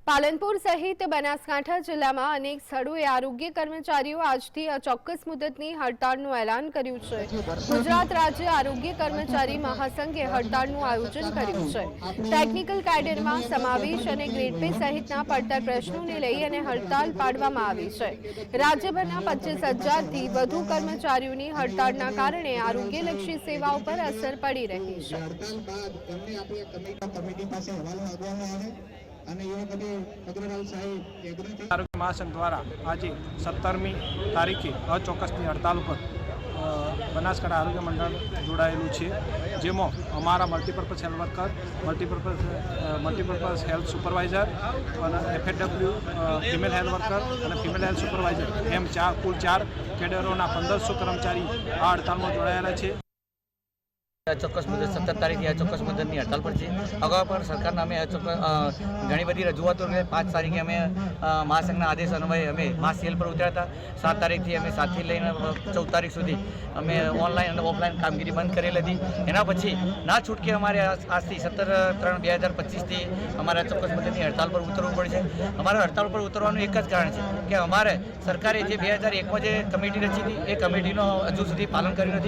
પાલનપુર સહિત બનાસકાંઠા જિલ્લામાં અનેક સ્થળોએ આરોગ્ય કર્મચારીઓ આજથી અચોક્કસ મુદતની હડતાળનું એલાન કર્યું છે। ગુજરાત રાજ્ય આરોગ્ય કર્મચારી મહાસંઘે હડતાળનું આયોજન કર્યું છે। ટેકનિકલ કેડરમાં સમાવેશ અને ગ્રેડ પે સહિતના પડતર પ્રશ્નોને લઈ અને હડતાળ પાડવામાં આવી છે। રાજ્યભરના 25,000થી વધુ કર્મચારીઓની હડતાળના કારણે આરોગ્યલક્ષી સેવાઓ પર અસર પડી રહી છે। આરોગ્ય મહાસંઘ દ્વારા આજે 17મી તારીખે અચોક્કસની હડતાલ ઉપર બનાસકાંઠા આરોગ્ય મંડળ જોડાયેલું છે, જેમાં અમારા multipurpose health worker, multipurpose health supervisor અને FHW ફિમેલ હેલ્થ વર્કર અને ફિમેલ હેલ્થ સુપરવાઇઝર એમ કુલ 4 કેડરોના 1500 કર્મચારી આ હડતાલમાં જોડાયેલા છે। ચોક્કસ મુદત 17 તારીખે ચોક્કસ મુદતની હડતાલ પર છે। અગાઉ પણ સરકારના અમે ઘણી બધી રજૂઆતો 5 તારીખે અમે મહાસંઘના આદેશ અન્વયે અમે માસ સેલ પર ઉતર્યા હતા। 7 તારીખથી અમે 7થી લઈને 14 તારીખ સુધી અમે ઓનલાઈન અને ઓફલાઈન કામગીરી બંધ કરેલી હતી। એના પછી ના છૂટકે અમારે આજથી 17/3/2025થી અમારે ચોક્કસ મુદતની હડતાલ પર ઉતરવું પડશે। અમારે હડતાલ પર ઉતરવાનું એક જ કારણ છે કે અમારે સરકારે જે 2001માં જે કમિટી રચી હતી એ કમિટીનો હજુ સુધી પાલન કર્યું નથી।